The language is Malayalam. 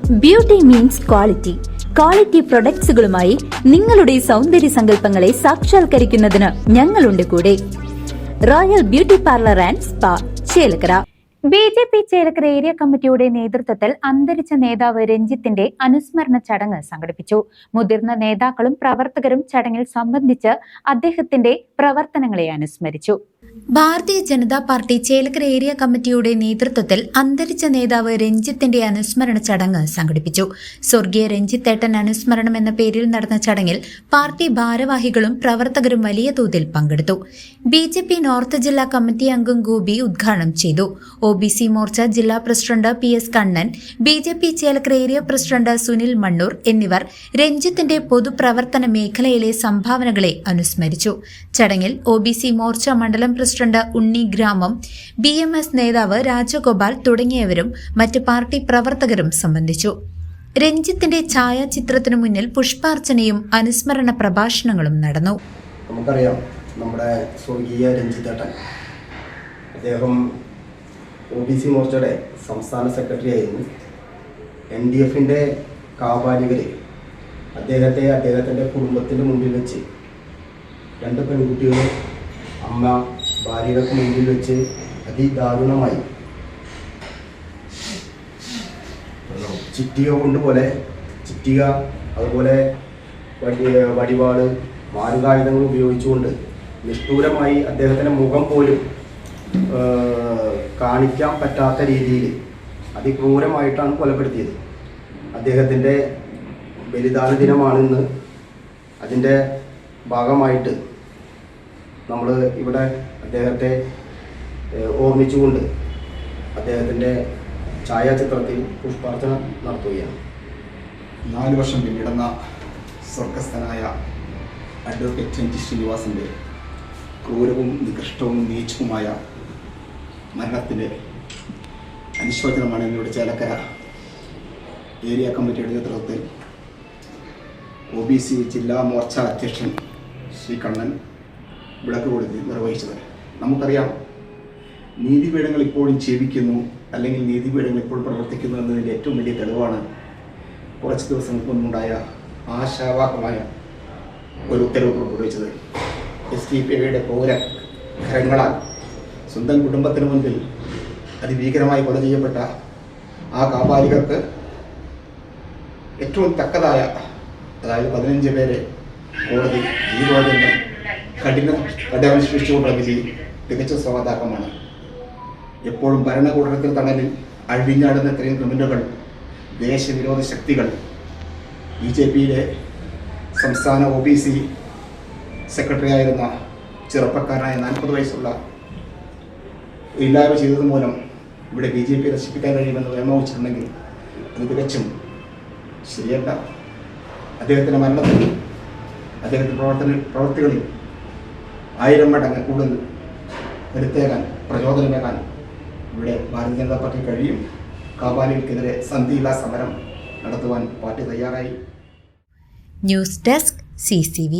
Beauty means quality. ക്വാളിറ്റി പ്രൊഡക്ട്സുകളുമായി നിങ്ങളുടെ സൗന്ദര്യ സങ്കല്പങ്ങളെ സാക്ഷാത്കരിക്കുന്നതിന് ഞങ്ങളുണ്ട് കൂടെ. Royal beauty parlour and spa, Chelakkara. BJP Chelakkara area കമ്മിറ്റിയുടെ നേതൃത്വത്തിൽ അന്തരിച്ച നേതാവ് രഞ്ജിത്തിന്റെ അനുസ്മരണ ചടങ്ങ് സംഘടിപ്പിച്ചു. മുതിർന്ന നേതാക്കളും പ്രവർത്തകരും ചടങ്ങിൽ സംബന്ധിച്ച് അദ്ദേഹത്തിന്റെ പ്രവർത്തനങ്ങളെ അനുസ്മരിച്ചു. ഭാരതീയ ജനതാ പാർട്ടി ചേലക്കര ഏരിയ കമ്മിറ്റിയുടെ നേതൃത്വത്തിൽ അന്തരിച്ച നേതാവ് രഞ്ജിത്തിന്റെ അനുസ്മരണ ചടങ്ങ് സംഘടിപ്പിച്ചു. സ്വർഗീയ രഞ്ജിത്തേട്ടൻ അനുസ്മരണം എന്ന പേരിൽ നടന്ന ചടങ്ങിൽ പാർട്ടി ഭാരവാഹികളും പ്രവർത്തകരും വലിയ തോതിൽ പങ്കെടുത്തു. BJP നോർത്ത് ജില്ലാ കമ്മിറ്റി അംഗം ഗോപി ഉദ്ഘാടനം ചെയ്തു. OBC മോർച്ച ജില്ലാ president PS Kannan, BJP Chelakkara area president Sunil Mannur എന്നിവർ രഞ്ജിത്തിന്റെ പൊതുപ്രവർത്തന മേഖലയിലെ സംഭാവനകളെ അനുസ്മരിച്ചു. ചടങ്ങിൽ OBC മോർച്ച മണ്ഡലം പ്രസിഡന്റ് ഉണ്ണി ഗ്രാമം, BMS നേതാവ് രാജഗോപാൽ തുടങ്ങിയവരും മറ്റ് പാർട്ടി പ്രവർത്തകരും സംബന്ധിച്ചു. രഞ്ജിത്തിന്റെ ഛായാചിത്രത്തിനു മുന്നിൽ പുഷ്പാർച്ചനയും അനുസ്മരണ പ്രഭാഷണങ്ങളും നടന്നു. നമുക്കറിയാം, നമ്മുടെ സ്വർഗീയ രഞ്ജിത്തേട്ടൻ, അദ്ദേഹം OBC മോർച്ചയുടെ സംസ്ഥാന സെക്രട്ടറി ആയിരുന്നു. NDFന്റെ കാപാലികർ അദ്ദേഹത്തിൻ്റെ കുടുംബത്തിൻ്റെ മുമ്പിൽ വെച്ച്, 2 പെൺകുട്ടികൾ, അമ്മ, ഭാര്യകൾക്ക് മുമ്പിൽ വെച്ച് അതിദാരുണമായി ചുറ്റിക അതുപോലെ വടിവാള്, മാരകായുധങ്ങൾ ഉപയോഗിച്ചുകൊണ്ട് നിഷ്ഠൂരമായി അദ്ദേഹത്തിൻ്റെ മുഖം പോലും കാണിക്കാൻ പറ്റാത്ത രീതിയിൽ അതിക്രൂരമായിട്ടാണ് കൊലപ്പെടുത്തിയത്. അദ്ദേഹത്തിൻ്റെ ബലിദാന ദിനമാണിന്ന്. അതിൻ്റെ ഭാഗമായിട്ട് നമ്മൾ ഇവിടെ അദ്ദേഹത്തെ ഓർമ്മിച്ചുകൊണ്ട് അദ്ദേഹത്തിൻ്റെ ഛായാചിത്രത്തിൽ പുഷ്പാർച്ചന നടത്തുകയാണ്. 4 വർഷം പിന്നിടുന്ന സ്വർഗസ്ഥനായ അഡ്വക്കേറ്റ് NG ശ്രീനിവാസൻ്റെ ക്രൂരവും നികൃഷ്ടവും നീചവുമായ മരണത്തിൻ്റെ അനുശോചനമാണ് ഇന്നിവിടെ ചേലക്കര ഏരിയ കമ്മിറ്റിയുടെ നേതൃത്വത്തിൽ OBC ജില്ലാ മോർച്ച അധ്യക്ഷൻ ശ്രീ കണ്ണൻ വിളക്ക് കൊടുത്ത് നിർവഹിച്ചത്. നമുക്കറിയാം, നീതിപീഠങ്ങൾ ഇപ്പോഴും ജീവിക്കുന്നു, അല്ലെങ്കിൽ നീതിപീഠങ്ങൾ ഇപ്പോഴും പ്രവർത്തിക്കുന്നു എന്നതിൻ്റെ ഏറ്റവും വലിയ തെളിവാണ് കുറച്ച് ദിവസങ്ങൾക്ക് മുമ്പുണ്ടായ ആശാവാഹമായ ഒരു ഉത്തരവ് പുറപ്പെടുവിച്ചത്. SDPIയുടെ ക്രൂരകരങ്ങളാൽ സ്വന്തം കുടുംബത്തിന് മുൻപിൽ അതിഭീകരമായി കൊല ചെയ്യപ്പെട്ട ആ കാപാലികർക്ക് ഏറ്റവും തക്കതായ, അതായത് 15 പേരെ കോടതി ജീവപര്യന്തം കഠിന ശിക്ഷിച്ചുകൊണ്ടുള്ള വിധി തികച്ച സ്വാഗതാർഹമാണ്. എപ്പോഴും ഭരണകൂടത്തിൽ തണലിൽ അഴിഞ്ഞാടുന്ന ഇത്രയും ക്രിമിനലുകൾ, ദേശവിരോധ ശക്തികൾ, BJPയിലെ സംസ്ഥാന OBC സെക്രട്ടറി ആയിരുന്ന ചെറുപ്പക്കാരനായ 40 വയസ്സുള്ള ഇല്ലായ്മ ചെയ്തത് മൂലം ഇവിടെ BJP നശിപ്പിക്കാൻ കഴിയുമെന്ന് വ്യാമോഹിച്ചിട്ടുണ്ടെങ്കിൽ അത് തികച്ചും ശരിയല്ല. അദ്ദേഹത്തിൻ്റെ മരണത്തിൽ, അദ്ദേഹത്തിൻ്റെ പ്രവർത്തികളിൽ 1000 മടങ്ങ് കൂടുതൽ കരുത്തേകാൻ, പ്രചോദനമേകാൻ ഇവിടെ ഭാരതീയ ജനതാ പാർട്ടി കഴിയും. കാപാലികൾക്കെതിരെ സന്ധിയില്ലാ സമരം നടത്തുവാൻ പാർട്ടി തയ്യാറായി. News desk CCV.